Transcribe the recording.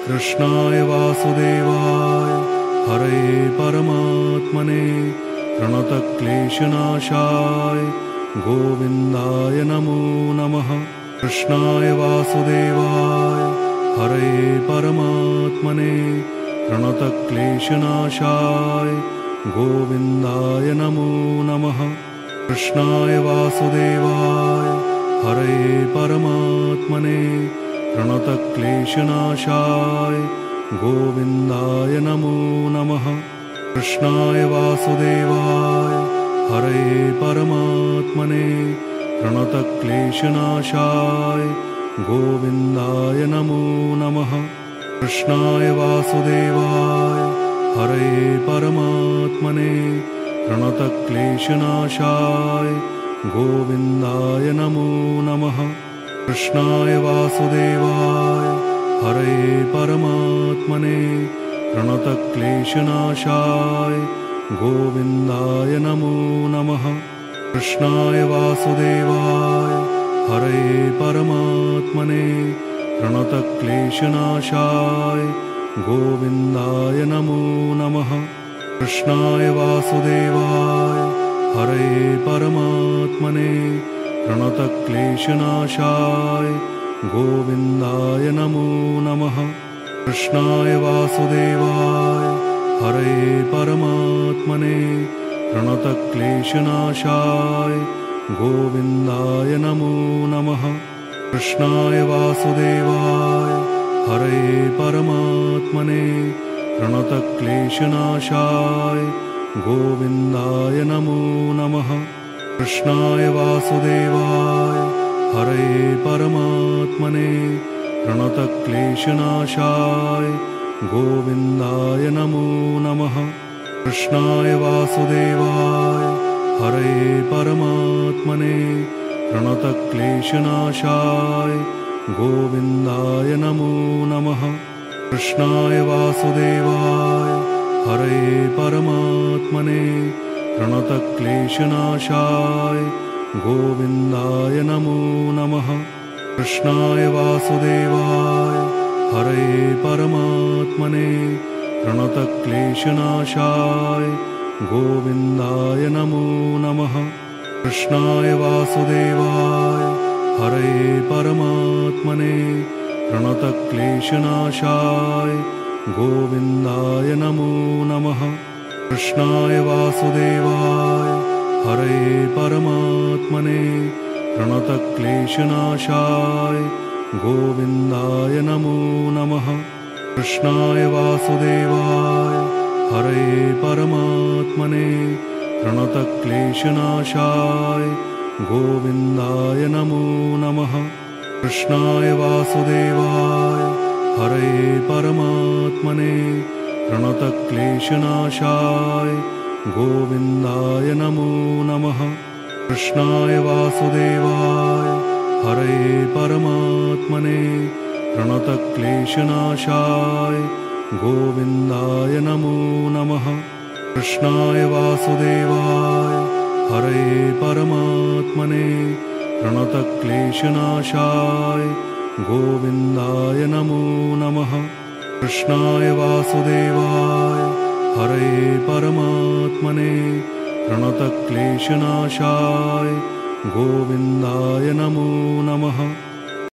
कृष्णाय वासुदेवाय हरे परमात्मने प्रणतक्लेशनाशाय गोविन्दाय नमो नमः। कृष्णाय वासुदेवाय हरे परमात्मने प्रणतक्लेशनाशाय गोविन्दाय नमो नमः। कृष्णाय वासुदेवाय हरे परमात्मने प्रणतक्लेशनाशाय गोविन्दाय नमो नमः। कृष्णाय वासुदेवाय हरे परमात्मने प्रणतक्लेशनाशाय गोविन्दाय नमो नमः। कृष्णाय वासुदेवाय हरे परमात्मने प्रणतक्लेशनाशाय गोविन्दाय नमो नमः। कृष्णाय वासुदेवाय हरे परमात्मने प्रणतक्लेशनाशाय गोविन्दाय नमो नमः। कृष्णाय वासुदेवाय हरे परमात्मने प्रणतक्लेशनाशाय गोविन्दाय नमो नमः। कृष्णाय वासुदेवाय हरे परमात्मने प्रणतक्लेशनाशाय गोविन्दाय नमो नमः। कृष्णाय वासुदेवाय हरे परमात्मने प्रणतक्लेशनाशाय गोविन्दाय नमो नमः। कृष्णाय वासुदेवाय हरे परमात्मने प्रणतक्लेशनाशाय गोविन्दाय नमो नमः। कृष्णाय वासुदेवाय हरे परमात्मने प्रणतक्लेशनाशाय गोविन्दाय नमो नमः। कृष्णाय वासुदेवाय हरे परमात्मने प्रणतक्लेशनाशाय गोविन्दाय नमो नमः। कृष्णाय वासुदेवाय हरे परमात्मने प्रणतक्लेशनाशाय गोविन्दाय नमो नमः। कृष्णाय वासुदेवाय हरे परमात्मने प्रणतक्लेशनाशाय गोविन्दाय नमो नमः। कृष्णाय वासुदेवाय हरे परमात्मने प्रणतक्लेशनाशाय गोविन्दाय नमो नमः। कृष्णाय वासुदेवाय हरे परमात्मने प्रणतक्लेशनाशाय गोविन्दाय नमो नमः। कृष्णाय वासुदेवाय हरे परमात्मने प्रणतक्लेशनाशाय गोविन्दाय नमो नमः। कृष्णाय वासुदेवाय हरे परमात्मने प्रणतक्लेशनाशाय गोविन्दाय नमो नमः। कृष्णाय वासुदेवाय हरे परमात्मने प्रणतक्लेशनाशाय गोविन्दाय नमो नमः। कृष्णाय वासुदेवाय हरे परमात्मने प्रणतक्लेशनाशाय गोविन्दाय नमो नमः। कृष्णाय वासुदेवाय हरे परमात्मने प्रणतक्लेशनाशाय गोविन्दाय नमो नमः।